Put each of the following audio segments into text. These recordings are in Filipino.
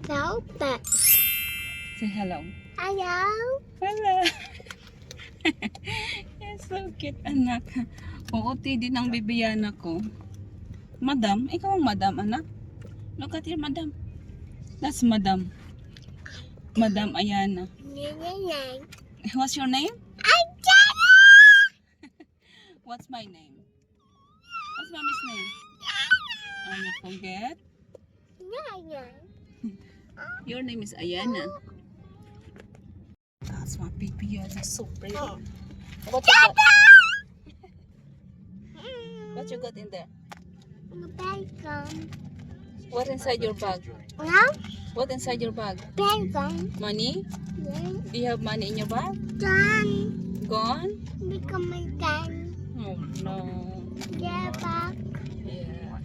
Hello, but Say hello. hello. Hello. You're so cute, anak. Uuti din ang bibiyana ko. Madam? Ikaw ang madam, anak? Look at your madam. That's madam. Madam Ayana. Nene. What's your name? Ayana. What's my name? What's mommy's name? Oh, you forget? Nene. Your name is Ayana. That's my baby. That's so pretty. What you got? What you got in there? Bacon. What inside your bag? Huh? What inside your bag? Bacon. Money? Yes. Do you have money in your bag? Done. Gone? Become a gun. Oh no. Yeah, back. Yeah.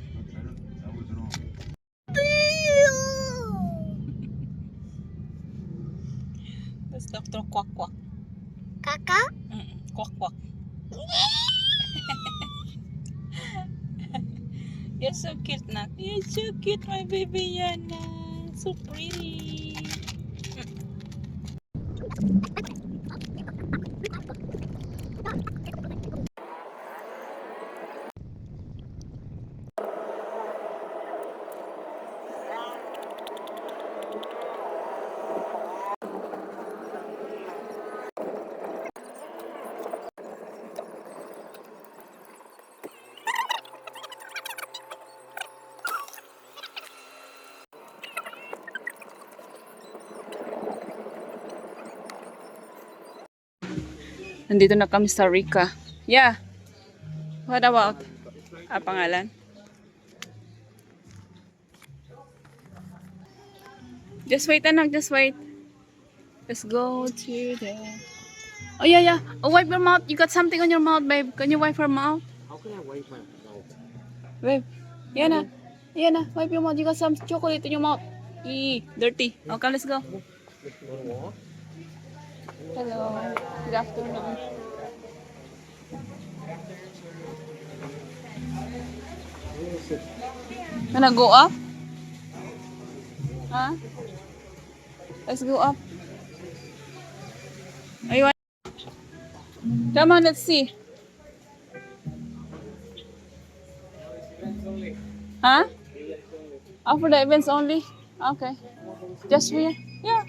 That's Dr. Quack Quack. Kaka? Quack Quack. You're so cute, Nak. You're so cute, my baby Yana. So pretty. Nandito na kami sa Rica. Yeah. What about? Pangalan? Just wait, anak. Just wait. Let's go to the... Oh, yeah, yeah. Oh, wipe your mouth. You got something on your mouth, babe. Can you wipe her mouth? How can I wipe my mouth? Babe. Yana. Yana. Wipe your mouth. You got some chocolate in your mouth. Dirty. Okay, let's go. Hello. Good afternoon. Wanna go up? Huh? Let's go up. Ayun. Come on, let's see. Huh? Oh, for the events only? Okay. Just here? Yeah.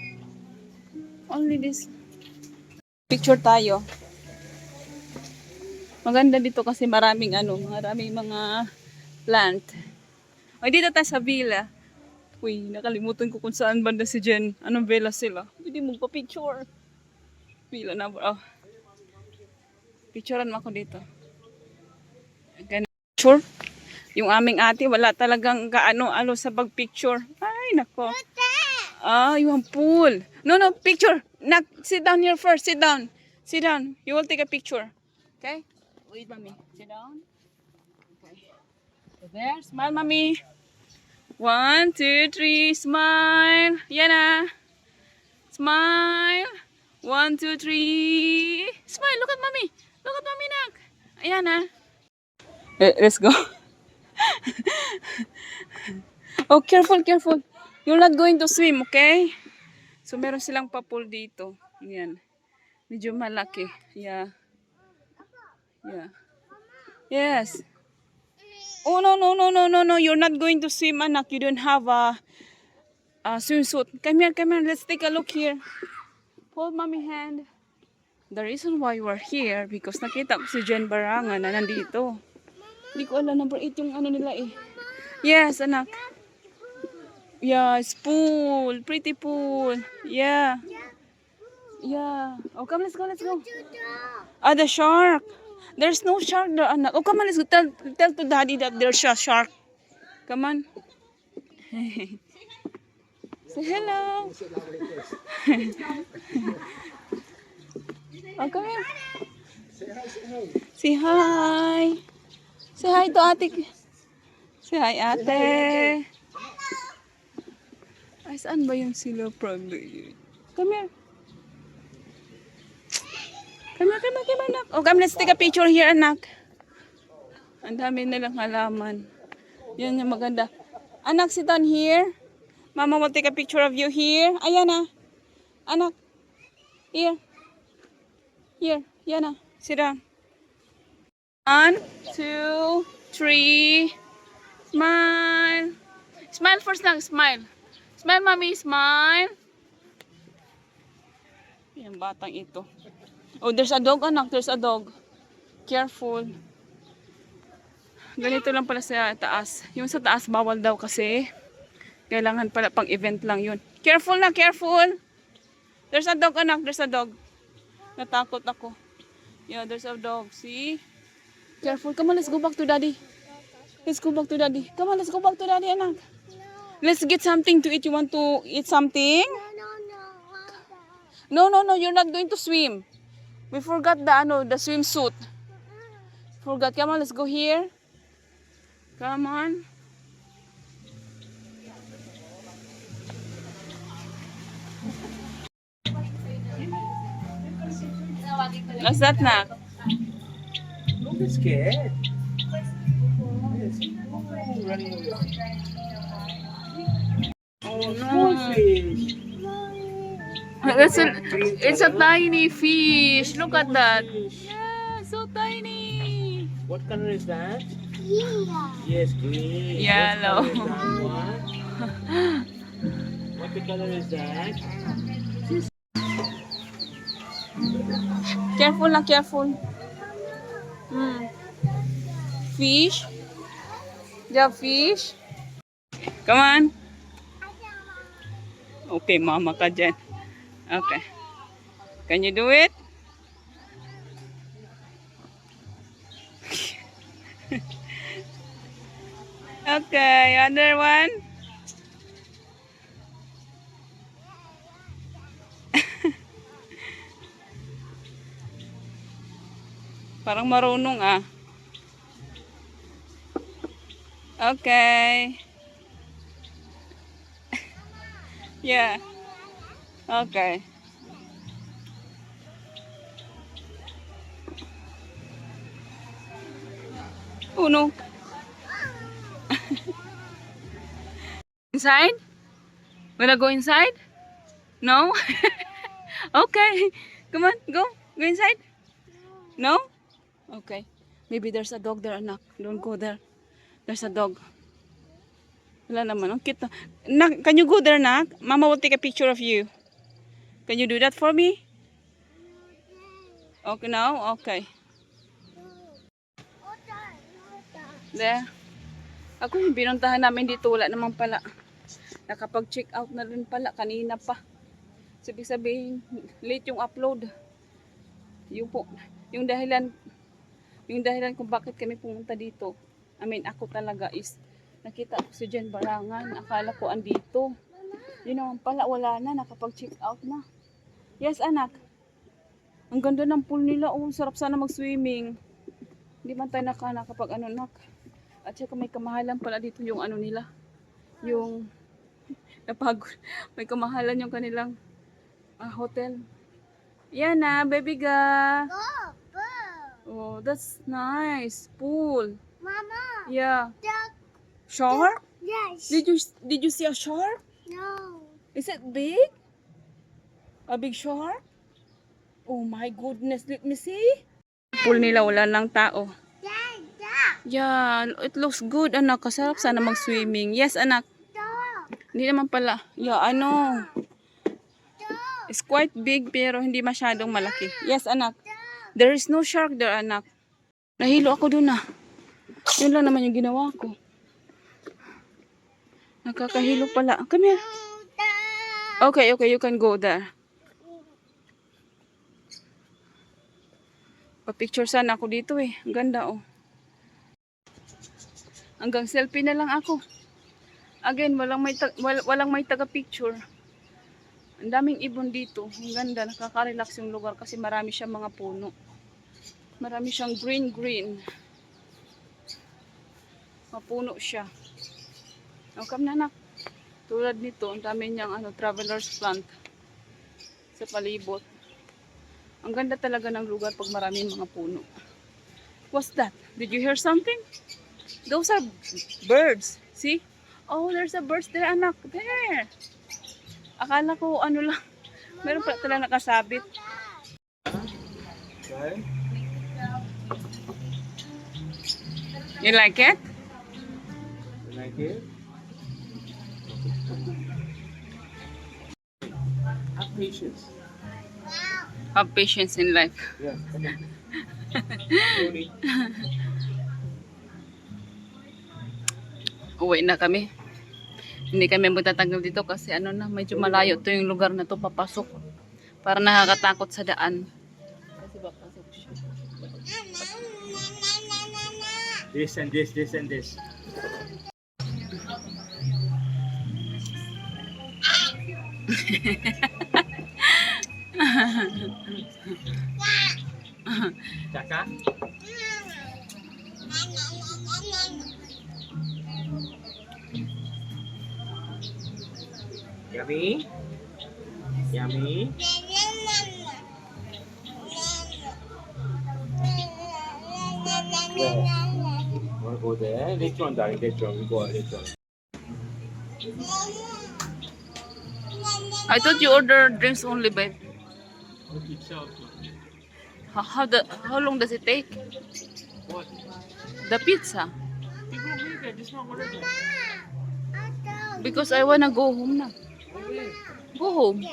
Only this. Picture tayo. Maganda dito kasi maraming mga plant. Ay, dito tayo sa villa. Uy, nakalimutan ko kung saan banda si Jen. Anong villa sila? Hindi mo pa picture. Villa na bro. Oh. Picturean mo ako dito. Ganun. Picture. Yung aming ate, wala talagang kaano-ano sa pag-picture. Ay, nako. Ah, yung pool. No, picture. Sit down here first. Sit down. Sit down. You will take a picture. Okay? Wait, mommy. Sit down. Okay. So there. Smile, mommy. 1, 2, 3. Smile. Yana. Smile. 1, 2, 3. Smile. Look at mommy. Look at mommy, Nak. Ayan, ha. Let's go. Oh, careful, careful. You're not going to swim, okay? So, meron silang pa-pool dito. Ayan. Medyo malaki. Yeah. Yeah. Yes. Oh, no. You're not going to swim, anak. You don't have a swimsuit. Come here. Let's take a look here. Hold mommy hand. The reason why we're here, because nakita ko si Jen Barangan na nandito. Hindi ko alam, number 8 yung ano nila eh. Yes, anak. Yeah, it's pool. Pretty pool. Yeah. Yeah. Oh, come, let's go. Ah, the shark. There's no shark there, anak. Oh, come on, let's go. Tell to daddy that there's a shark. Come on. Say hello. Oh, come here. Say hi. Say hi to ate. Say hi, ate. Ay, saan ba yung sila probably? Come here. Come here, anak. Oh, come, let's take a picture here, anak. Ang dami nilang halaman. Yan yung maganda. Anak, sit down here. Mama will take a picture of you here. Ayan na. Anak. Here. Here. Yan na. Sit down. 1, 2, 3. Smile. Smile first lang. Smile. Smile, mommy. Smile. Yan, batang ito. Oh, there's a dog, anak. There's a dog. Careful. Ganito lang pala sa taas. Yung sa taas, bawal daw kasi. Kailangan pala pang event lang yun. Careful na, careful. There's a dog, anak. There's a dog. Natakot ako. Yeah, there's a dog. See? Careful. Come on, let's go back to daddy. Let's go back to daddy. Come on, let's go back to daddy, anak. Let's get something to eat. You want to eat something? No, No, you're not going to swim. We forgot the swimsuit. Forgot. Come on, let's go here. Come on. What's that, Nak? Don't be scared. Yes. Running away. Oh Small no. fish. It's a tiny fish. Look at that. Fish. Yeah, so tiny. What color is that? yeah. Yes, green. Yellow. What color is that? Careful na, careful. Fish. Do you have fish? Come on. Okay, mama ka dyan. Okay. Can you do it? Okay, other one. Parang marunong ah. Okay. Yeah. Okay. Oh no. Inside? Wanna go inside? No? Okay. Come on, go. Go inside. No? Okay. Maybe there's a dog there, anak. Don't go there. There's a dog. Wala naman. Ang cute na. Nak, can you go there, nak? Mama will take a picture of you. Can you do that for me? Okay now? Okay. There. Ako yung binuntahan namin dito. Wala naman pala. Nakapag-check out na rin pala. Kanina pa. Sabi-sabihin, late yung upload. Yung po. Yung dahilan kung bakit kami pumunta dito. I mean, ako talaga is nakita ko si Jen Barangan. Akala ko andito. Yun naman pala, wala na. Nakapag-check out na. Yes, anak. Ang ganda ng pool nila. Oh, sarap sana mag-swimming. Hindi man tayo nakapag ano, nak. At saka may kamahalan pala dito yung ano nila. Yung napagod. May kamahalan yung kanilang hotel. Yan na, baby ga. Go, go. Oh, that's nice. Pool. Mama, Yeah. duck. Shark? Yes. Did you see a shark? No. Is it big? A big shark? Oh my goodness, let me see. Pool nila wala lang tao. Dad, duck. Yeah, it looks good, anak. Kasarap sana mag-swimming. Yes, anak. Duck. Hindi naman pala. Yeah, I know. Duck. It's quite big pero hindi masyadong malaki. Yes, anak. There is no shark there, anak. Nahilo ako dun ah. Yun lang naman yung ginawa ko. Nakakahilo pala. Come here. Okay, you can go there. Pa-picture sana ako dito eh. Ang ganda oh. Hanggang selfie na lang ako. Again, walang may taga-picture. Ang daming ibon dito. Ang ganda, nakaka-relax yung lugar kasi marami siyang mga puno. Marami siyang green. Mapuno siya. O, come na, anak. Tulad nito, ang dami niyang traveler's plant sa palibot. Ang ganda talaga ng lugar pag maraming mga puno. What's that? Did you hear something? Those are birds. See? Oh, there's a birds there, anak. There. Akala ko ano lang. Meron pa talaga nakasabit. Okay. You like it? You like it? Have patience. Have patience in life. Yeah, come on. Slowly. Uwi na kami. Hindi kami magtatagal dito kasi ano na, medyo malayo to yung lugar na to papasok. Para nakakatakot sa daan. Kasi papasok siya. This and this, this and this. Chaka? Yummy? Yummy? Wanna go there? Later on, darling. Later on. We go later on. I thought you ordered drinks only, babe. Itself. How long does it take? What? The pizza. You go make it. Just not order that. Because I wanna go home na. Okay. Go home.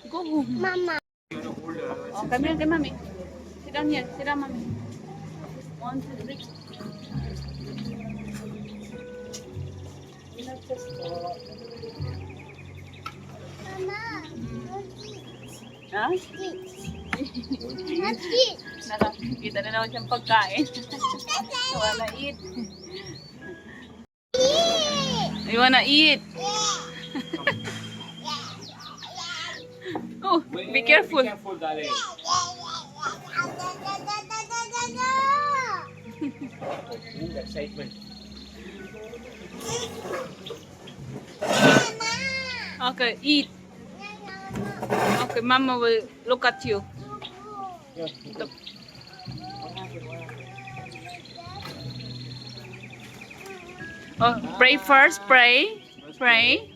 Go home. Mama. You wanna order? Oh, come here, kay mami. Sit down here. Sit down, mami. 1, 2, 3. Ha? Nakakita na naman siyang pagkain. Wanna eat. You wanna eat. Oh, be careful. Be careful, darling. Ooh, excitement. Okay, eat. Okay, Mama will look at you. Yeah. Look. Oh, pray first. Pray. Pray.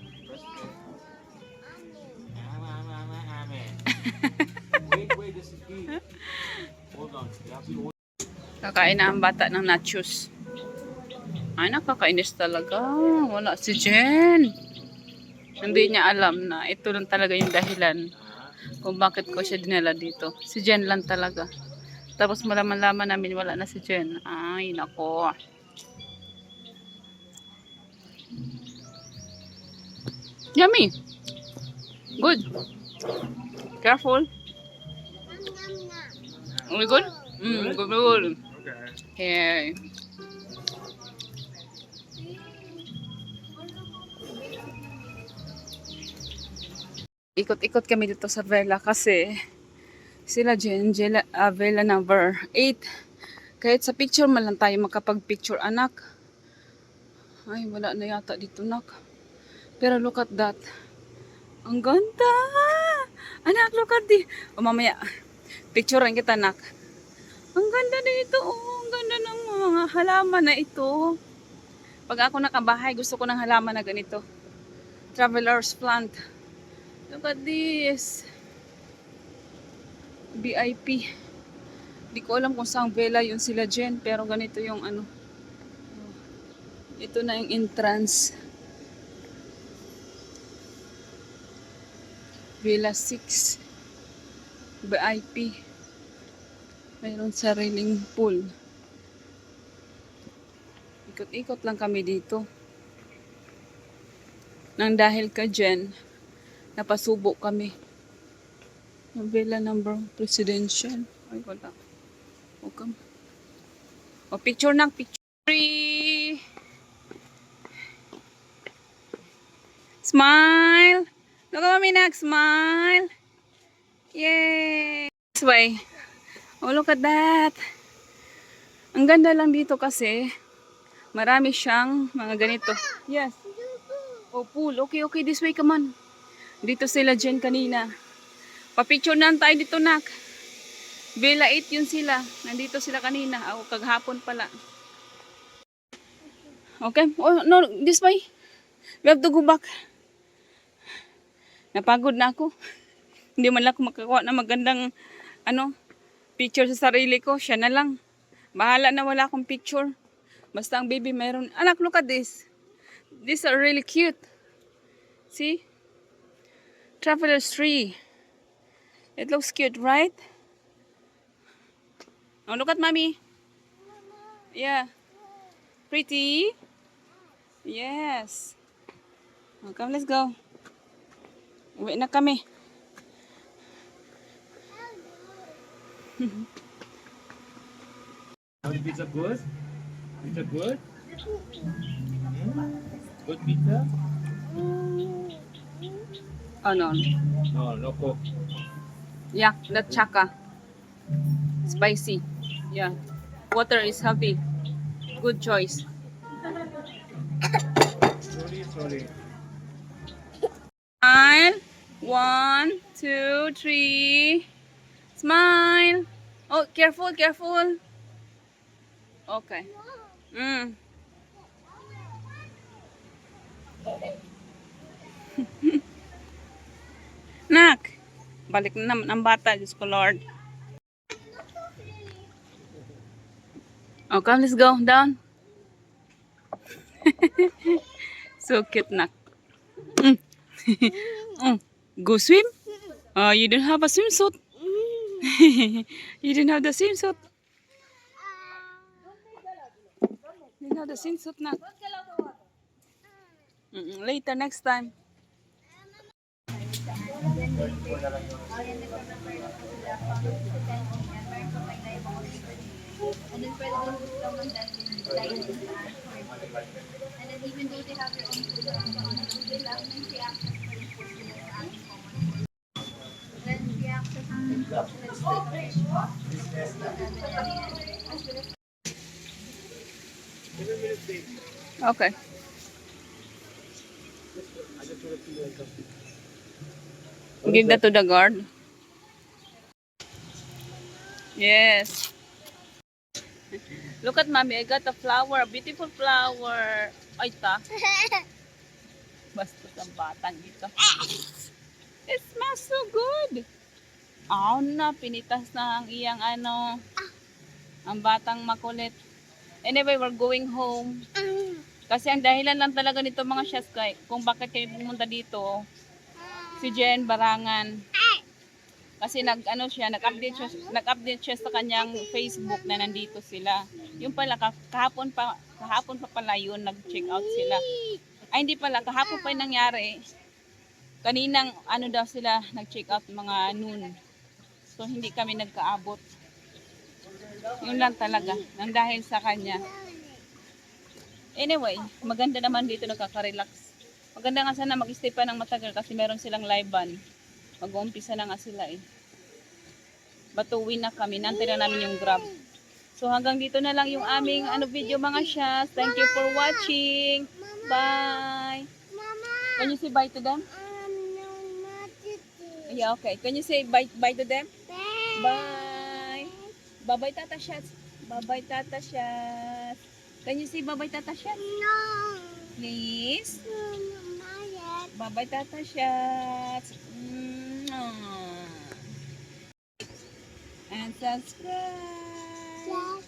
Wait, this is big. Hold on. You have to hold. Kakain na ang bata ng nachos. Ay, nakakainis talaga. Wala si Jen. Hindi niya alam na ito lang talaga yung dahilan kung bakit ko siya dinala dito. Si Jen lang talaga. Tapos malaman-laman namin wala na si Jen. Ay, nako. Yummy. Good. Careful. Are we good? Good, good. Okay. Okay. Ikot-ikot kami dito sa villa kasi sila villa number 8. Kahit sa picture man lang tayo makapag-picture, anak. Ay, wala na yata dito, nak. Pero look at that. Ang ganda! Anak, look at this. O mamaya, picturean kita, nak. Ang ganda dito, oh. Ang ganda ng mga halaman na ito. Pag ako nakabahay, gusto ko ng halaman na ganito. Traveler's plant. Look at this. VIP. Di ko alam kung saan villa yun sila Jen, pero ganito yung ano. Ito na yung entrance. Villa 6. VIP. Mayroon sariling pool. Ikot-ikot lang kami dito. Nang dahil ka Jen, napasubo kami. Yung villa number presidential. Ay, wala. Okay. O, picture na. Picture. Smile. Look at Mami Nak. Smile. Yay. This way. Oh, look at that. Ang ganda lang dito kasi marami siyang mga ganito. Yes. Oh, pool. Okay, okay. This way, come on. Dito sila Jen kanina. Pa-picture na tayo dito, nak. Villa 8 yun sila. Nandito sila kanina. Ako, kaghapon pala. Okay. Oh, no. This way. We have to go back. Napagod na ako. Hindi man lang ako makakuha na magandang picture sa sarili ko. Siya na lang. Bahala na wala akong picture. Basta ang baby meron. Anak, look at this. These are really cute. See? Traveler's tree. It looks cute, right? Oh, look at mommy. Yeah. Pretty? Yes. Oh, come, let's go. Uwi na kami. How the pizza good? Pizza good? Good pizza? Oh, no. No, no coke. Yeah, that chaka. Spicy. Yeah. Water is healthy. Good choice. Sorry. Smile. 1, 2, 3. Smile. Oh, careful, careful. Okay. Nak. Balik na naman ang bata. Diyos ko, Lord. Oh, come, let's go. Down. So cute, Nak. Go swim? You don't have a swimsuit. You didn't have the swimsuit. You didn't have the swimsuit, Nak. Later, next time. And then pwede din gusto naman dahil and then even though they have their own food, they love and free access for the food nila sa aming common food. Then free access to let's like fresh pot. Okay. Give that to the guard. Yes. Look at mommy, I got a flower, a beautiful flower. Ay ta. Basta ang batang ito. It smells so good. Na, pinitas na ang iyang ang batang makulit. Anyway, we're going home. Kasi ang dahilan lang talaga nito mga Shaskay, kung bakit kayo pumunta dito, si Jen Barangan. Kasi nag-update siya sa kanyang Facebook na nandito sila. Yung pala kahapon pa pala yun nag-check out sila. Ay hindi pala, kahapon pa yung nangyari. Kaninang daw sila nag-check out mga noon. So hindi kami nagkaabot. Yun lang talaga, nang dahil sa kanya. Anyway, maganda naman dito, nakaka-relax. Maganda nga sana mag-stay pa ng matagal kasi meron silang live band. Mag-uumpisa na nga sila eh. Batuwin na kami. Nantay na namin yung Grab. So hanggang dito na lang yung aming video mga Shas. Thank you for watching. Bye. Can you say bye to them? Yeah, okay. Can you say bye to them? Bye. Bye-bye Tata Shas. Bye-bye Tata Shas. Can you say bye-bye Tata Shas? No. Please. Not yet. Bye-bye Tata Shas. And subscribe. Yes.